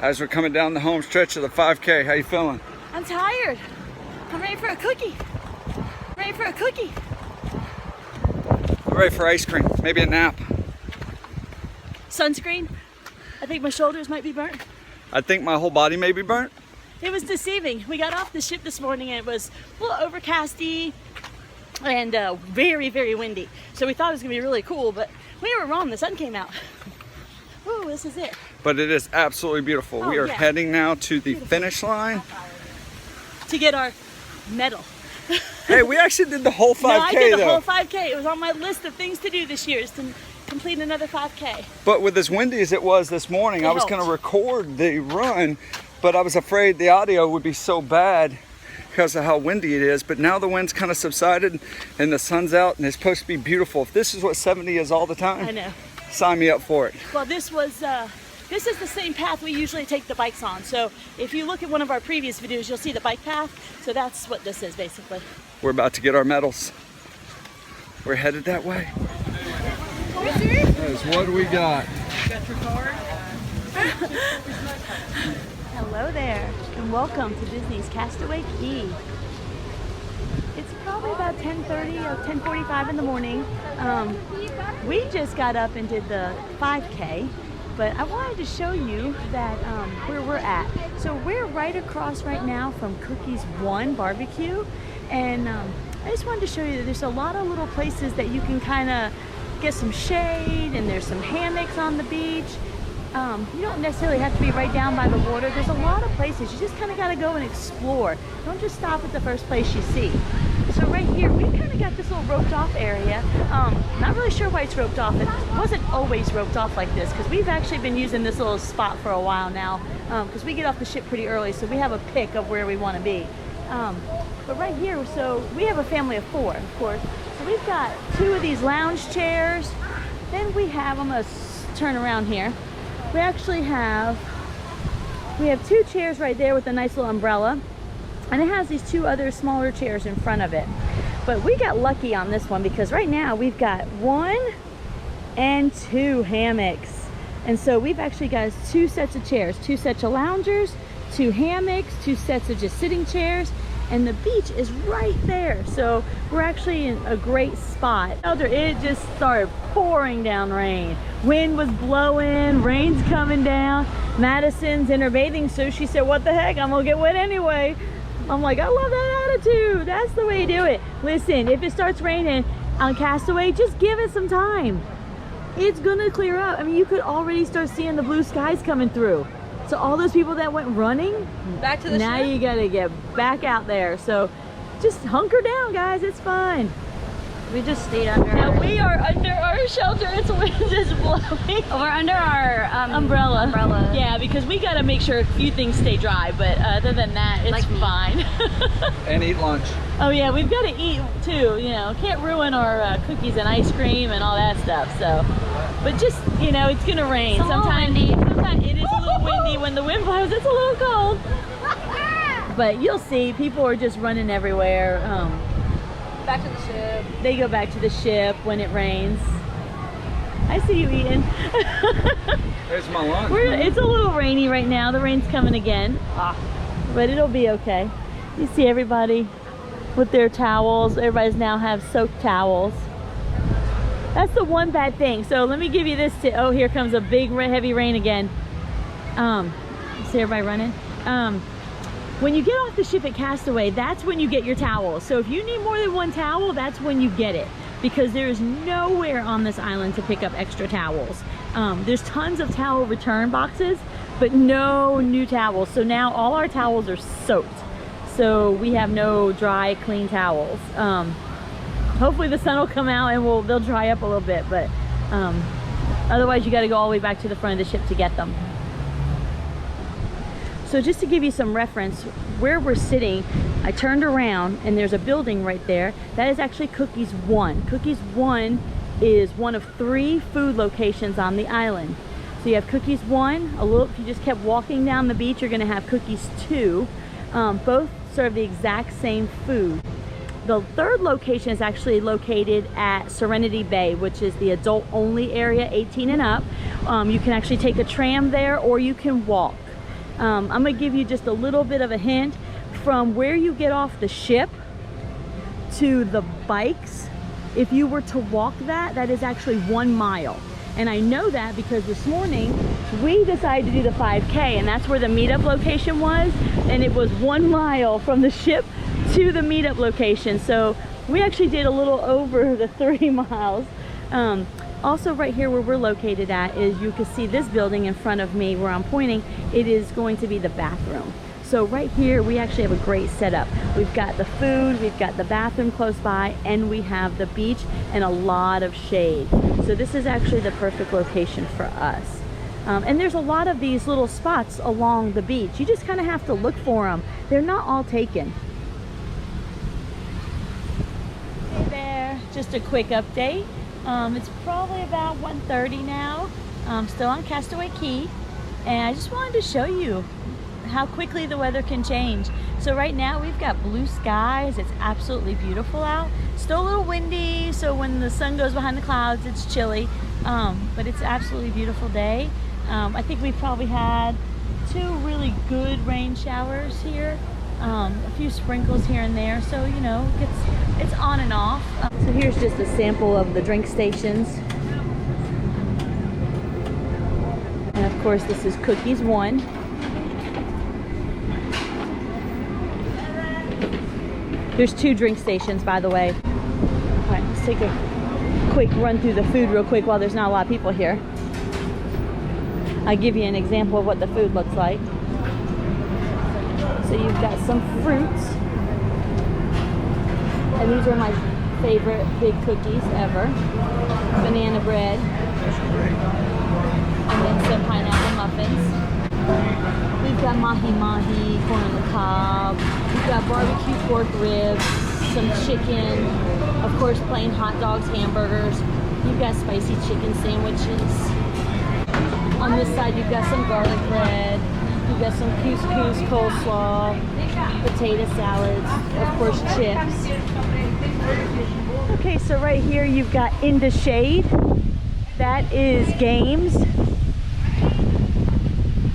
as we're coming down the home stretch of the 5K. How you feeling? I'm tired. I'm ready for a cookie. Ready for a cookie. I'm ready for ice cream, maybe a nap. Sunscreen. I think my shoulders might be burnt. I think my whole body may be burnt. It was deceiving. We got off the ship this morning and it was a little overcasty and very, very windy. So we thought it was gonna be really cool, but we were wrong. The sun came out. Ooh, this is it. But it is absolutely beautiful. We are heading now to the finish line to get our medal. Hey, we actually did the whole 5K. No, I did the though. whole 5K. It was on my list of things to do this year, is to complete another 5K. But with as windy as it was this morning, I was going to record the run, but I was afraid the audio would be so bad because of how windy it is. But now the wind's kind of subsided and the sun's out and it's supposed to be beautiful. If this is what 70 is all the time, I know. Sign me up for it. Well, this is the same path we usually take the bikes on. So if you look at one of our previous videos, you'll see the bike path. So that's what this is basically. We're about to get our medals. We're headed that way. That's what we got. Got your card? Hello there, and welcome to Disney's Castaway Cay. It's probably about 10:30 or 10:45 in the morning. We just got up and did the 5K, but I wanted to show you that where we're at. So we're right across right now from Cookies 1 barbecue, and I just wanted to show you that there's a lot of little places that you can kind of get some shade, and there's some hammocks on the beach. You don't necessarily have to be right down by the water. There's a lot of places. You just kind of got to go and explore. Don't just stop at the first place you see. So right here, we kind of got this little roped off area. Not really sure why it's roped off. It wasn't always roped off like this, because we've actually been using this little spot for a while now, because we get off the ship pretty early, so we have a pick of where we want to be. But right here, so we have a family of 4, of course. So we've got 2 of these lounge chairs. Then we have, I'm going to turn around here. We actually have 2 chairs right there with a nice little umbrella. And it has these 2 other smaller chairs in front of it. But we got lucky on this one because right now we've got 1 and 2 hammocks. And so we've actually got 2 sets of chairs, 2 sets of loungers, 2 hammocks, 2 sets of just sitting chairs. And the beach is right there. So we're actually in a great spot. It just started pouring down rain. Wind was blowing, rain's coming down. Madison's in her bathing suit. She said, what the heck, I'm gonna get wet anyway. I'm like, I love that attitude. That's the way you do it. Listen, if it starts raining on Castaway, just give it some time. It's gonna clear up. I mean, you could already start seeing the blue skies coming through. So all those people that went running, back to the now ship? You gotta get back out there. So just hunker down, guys, it's fine. We just stayed under. Now we are under our shelter. It's wind is blowing. We're under our umbrella. Yeah, because we got to make sure a few things stay dry. But other than that, it's fine. And eat lunch. Oh yeah, we've got to eat too. You know, can't ruin our cookies and ice cream and all that stuff. So, but just it's gonna rain. Sometimes it is a little windy. When the wind blows, it's a little cold. But you'll see, people are just running everywhere. Back to the ship. They go back to the ship when it rains. I see you eating. There's my lunch. It's a little rainy right now. The rain's coming again. But it'll be okay. You see everybody with their towels. Everybody's now have soaked towels. That's the one bad thing. So let me give you this tip. Oh, here comes a big heavy rain again. See everybody running? When you get off the ship at Castaway, that's when you get your towels. So if you need more than 1 towel, that's when you get it. Because there is nowhere on this island to pick up extra towels. There's tons of towel return boxes, but no new towels. So now all our towels are soaked. So we have no dry, clean towels. Hopefully the sun will come out and they'll dry up a little bit, but otherwise you gotta go all the way back to the front of the ship to get them. So just to give you some reference, where we're sitting, I turned around and there's a building right there. That is actually Cookies 1. Cookies 1 is one of 3 food locations on the island. So you have Cookies 1, if you just kept walking down the beach, you're gonna have Cookies 2. Both serve the exact same food. The 3rd location is actually located at Serenity Bay, which is the adult only area, 18 and up. You can actually take a tram there or you can walk. I'm gonna give you just a little bit of a hint. From where you get off the ship to the bikes, if you were to walk that, that is actually 1 mile. And I know that because this morning we decided to do the 5K, and that's where the meetup location was, and it was 1 mile from the ship to the meetup location. So we actually did a little over the 3 miles. Also right here where we're located at is, you can see this building in front of me where I'm pointing. It is going to be the bathroom. So right here we actually have a great setup. We've got the food, we've got the bathroom close by, and we have the beach and a lot of shade. So this is actually the perfect location for us. And there's a lot of these little spots along the beach. You just kind of have to look for them. They're not all taken. Hey there, just a quick update. It's probably about 1:30 now. I'm still on Castaway Cay, and I just wanted to show you how quickly the weather can change. So right now we've got blue skies. It's absolutely beautiful out. Still a little windy, so when the sun goes behind the clouds, it's chilly. But it's absolutely beautiful day. I think we've probably had 2 really good rain showers here. A few sprinkles here and there, so you know, it's on and off. So here's just a sample of the drink stations. And of course this is Cookies 1. There's 2 drink stations, by the way. All right, let's take a quick run through the food real quick while there's not a lot of people here. I'll give you an example of what the food looks like. So you've got some fruits. And these are my favorite big cookies ever. Banana bread. And then some pineapple muffins. We've got mahi-mahi, corn on the cob. We've got barbecue pork ribs, some chicken, of course plain hot dogs, hamburgers. You've got spicy chicken sandwiches. On this side you've got some garlic bread. You've got some couscous, coleslaw, potato salads, of course chips. Okay, so right here you've got In the Shade. That is games.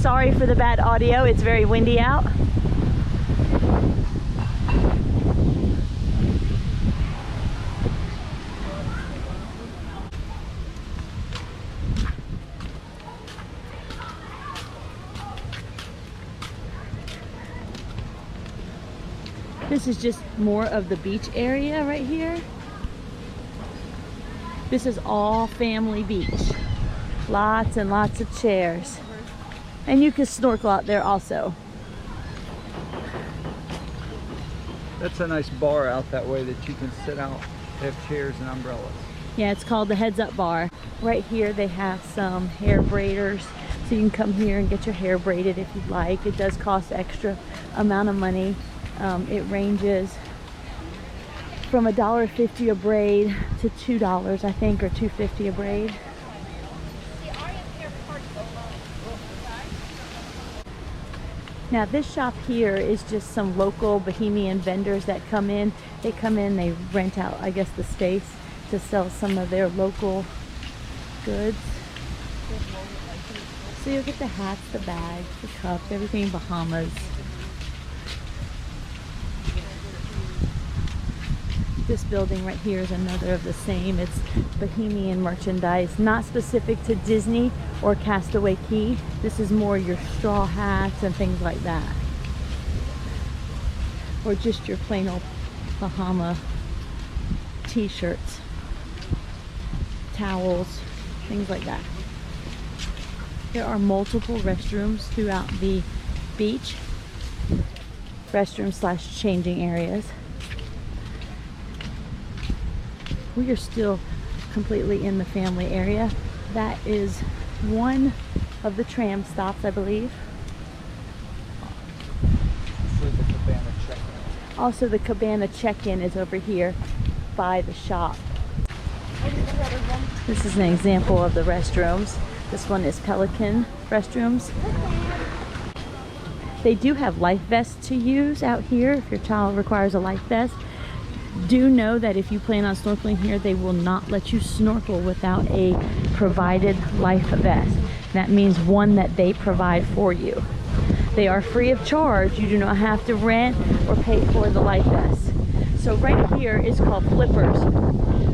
Sorry for the bad audio, it's very windy out. This is just more of the beach area right here. This is all family beach. Lots and lots of chairs. And you can snorkel out there also. That's a nice bar out that way that you can sit out. They have chairs and umbrellas. Yeah, it's called the Heads Up Bar. Right here they have some hair braiders. So you can come here and get your hair braided if you'd like. It does cost extra amount of money. It ranges from $1.50 a braid to $2, I think, or $2.50 a braid. Now this shop here is just some local Bohemian vendors that come in. They come in, they rent out, I guess, the space to sell some of their local goods. So you'll get the hats, the bags, the cups, everything Bahamas. This building right here is another of the same. It's Bohemian merchandise, not specific to Disney or Castaway Cay. This is more your straw hats and things like that. Or just your plain old Bahama t-shirts, towels, things like that. There are multiple restrooms throughout the beach. Restroom / changing areas. We are still completely in the family area. That is one of the tram stops, I believe. Also, the cabana check-in is over here by the shop. This is an example of the restrooms. This one is Pelican restrooms. They do have life vests to use out here if your child requires a life vest. Do know that if you plan on snorkeling here, they will not let you snorkel without a provided life vest. That means one that they provide for you. They are free of charge. You do not have to rent or pay for the life vest. So right here is called flippers.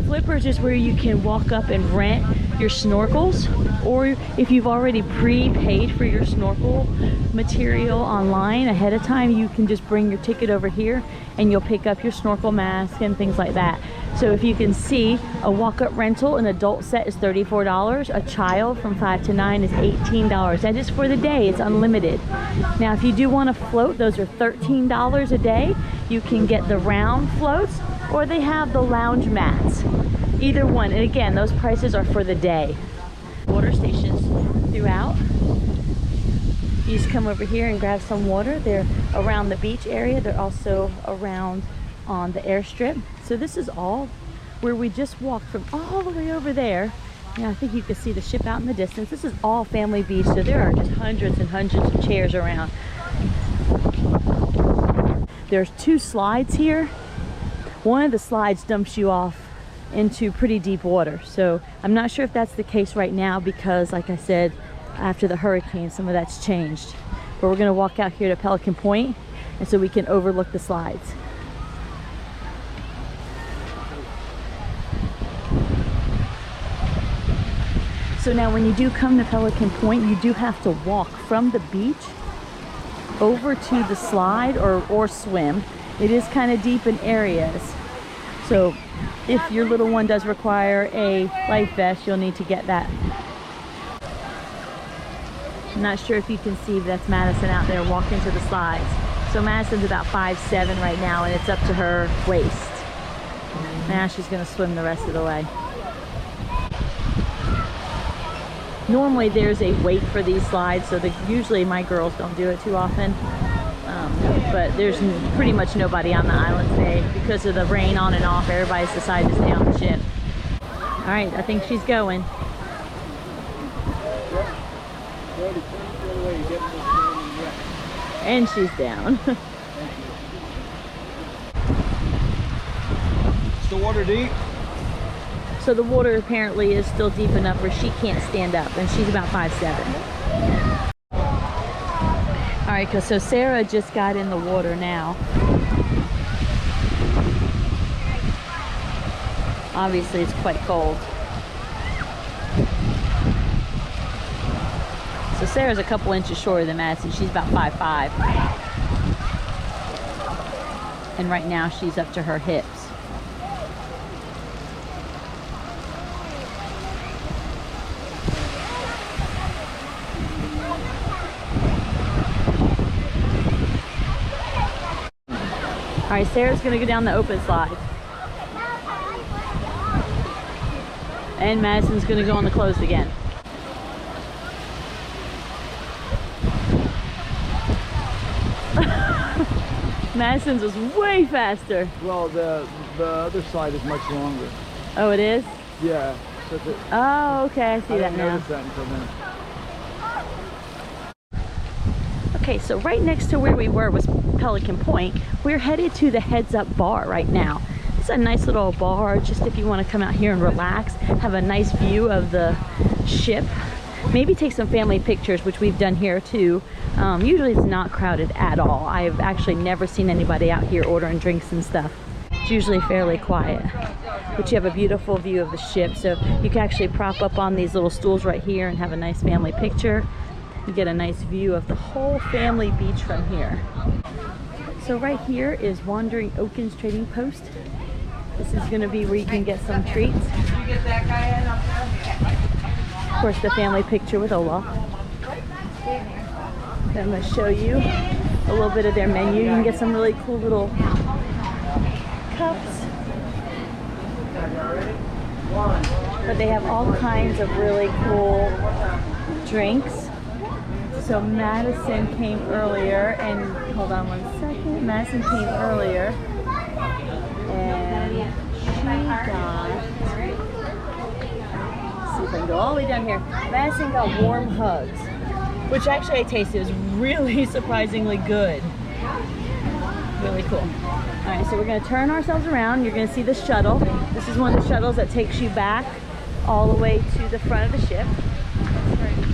Flippers is where you can walk up and rent your snorkels, or if you've already prepaid for your snorkel material online ahead of time, you can just bring your ticket over here and you'll pick up your snorkel mask and things like that. So if you can see, a walk-up rental, an adult set is $34. A child from 5 to 9 is $18. That is for the day. It's unlimited. Now, if you do want to float, those are $13 a day. You can get the round floats, or they have the lounge mats. Either one. And again, those prices are for the day. Water stations throughout. You just come over here and grab some water. They're around the beach area. They're also around on the airstrip. So this is all where we just walked from all the way over there. Yeah, I think you can see the ship out in the distance. This is all family beach, so there are just hundreds and hundreds of chairs around. There's 2 slides here. One of the slides dumps you off into pretty deep water. So I'm not sure if that's the case right now because, like I said, after the hurricane, some of that's changed. But we're gonna walk out here to Pelican Point, and so we can overlook the slides. So now when you do come to Pelican Point, you do have to walk from the beach over to the slide or swim. It is kind of deep in areas. So if your little one does require a life vest, you'll need to get that. I'm not sure if you can see, but that's Madison out there walking to the slides. So Madison's about 5'7" right now, and it's up to her waist. Now she's gonna swim the rest of the way. Normally there's a wait for these slides, so usually my girls don't do it too often. But there's pretty much nobody on the island today because of the rain on and off. Everybody's decided to stay on the ship. All right, I think she's going. And she's down. Is the water deep? So the water apparently is still deep enough where she can't stand up, and she's about 5'7". All right, so Sarah just got in the water now. Obviously, it's quite cold. So Sarah's a couple inches shorter than Madison. She's about 5'5". And right now, she's up to her hips. All right, Sarah's gonna go down the open slide. And Madison's gonna go on the closed again. Madison's was way faster. Well, the other side is much longer. Oh, it is? Yeah. Oh, okay, I see that now. I didn't notice that until then. Okay, so right next to where we were was Pelican Point. We're headed to the Heads Up Bar right now. It's a nice little bar, just if you want to come out here and relax, have a nice view of the ship, maybe take some family pictures, which we've done here too. Usually it's not crowded at all. I've actually never seen anybody out here ordering drinks and stuff. It's usually fairly quiet, but you have a beautiful view of the ship, so you can actually prop up on these little stools right here and have a nice family picture. You get a nice view of the whole family beach from here. So right here is Wandering Oaken's Trading Post. This is going to be where you can get some treats. Of course, the family picture with Olaf. Then I'm going to show you a little bit of their menu. You can get some really cool little cups. But they have all kinds of really cool drinks. So Madison came earlier, and hold on one second. Madison came earlier, and she got, let's see if I can go all the way down here. Madison got warm hugs, which actually I tasted. It was really surprisingly good. Really cool. All right, so we're gonna turn ourselves around. You're gonna see the shuttle. This is one of the shuttles that takes you back all the way to the front of the ship.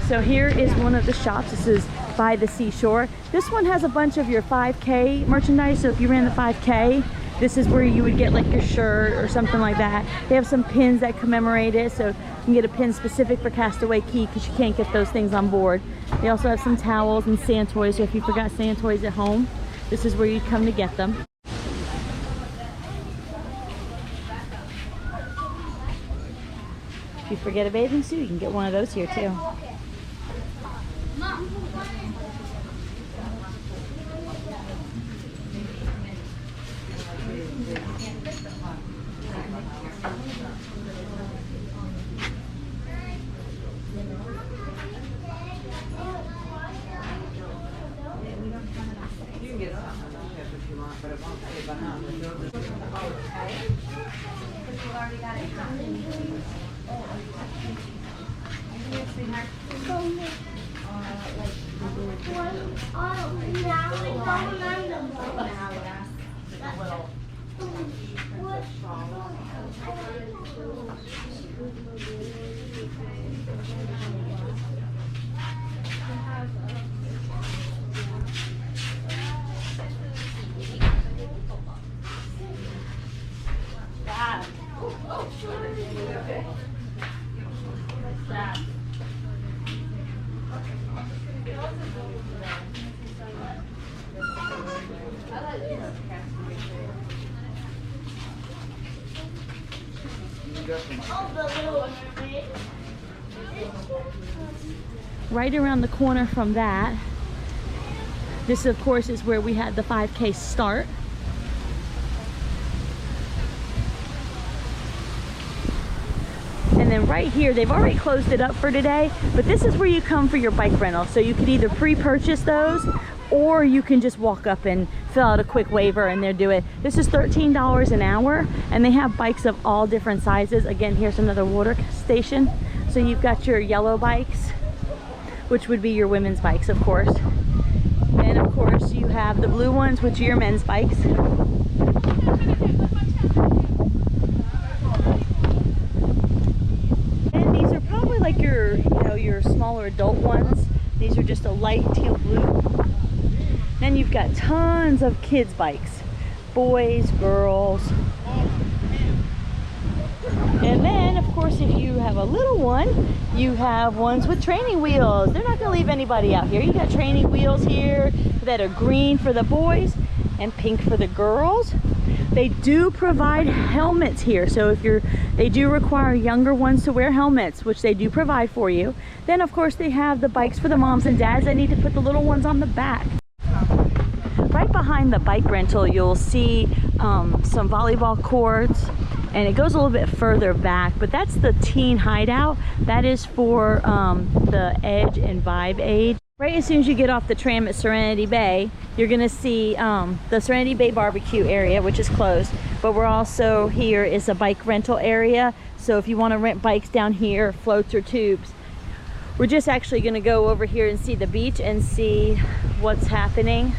So here is one of the shops. This is by the seashore. This one has a bunch of your 5K merchandise. So if you ran the 5K, this is where you would get like your shirt or something like that. They have some pins that commemorate it. So you can get a pin specific for Castaway Cay because you can't get those things on board. They also have some towels and sand toys. So if you forgot sand toys at home, this is where you'd come to get them. If you forget a bathing suit, you can get one of those here too. Right around the corner from that, this of course is where we had the 5K start. And then right here, they've already closed it up for today, but this is where you come for your bike rental. So you could either pre-purchase those, or you can just walk up and fill out a quick waiver and they'll do it. This is $13 an hour, and they have bikes of all different sizes. Again, here's another water station. So you've got your yellow bikes, which would be your women's bikes, of course. And of course, you have the blue ones, which are your men's bikes. And these are probably like your, your smaller adult ones. These are just a light teal blue. Then you've got tons of kids' bikes, boys, girls. And then, of course, if you have a little one, you have ones with training wheels. They're not going to leave anybody out here. You got training wheels here that are green for the boys and pink for the girls. They do provide helmets here. So if they do require younger ones to wear helmets, which they do provide for you. Then, of course, they have the bikes for the moms and dads that need to put the little ones on the back. Right behind the bike rental, you'll see some volleyball courts, and it goes a little bit further back, but that's the teen hideout. That is for the Edge and Vibe age. Right as soon as you get off the tram at Serenity Bay, you're gonna see the Serenity Bay barbecue area, which is closed, but we're also, here is a bike rental area. So if you wanna rent bikes down here, floats or tubes, we're just actually gonna go over here and see the beach and see what's happening.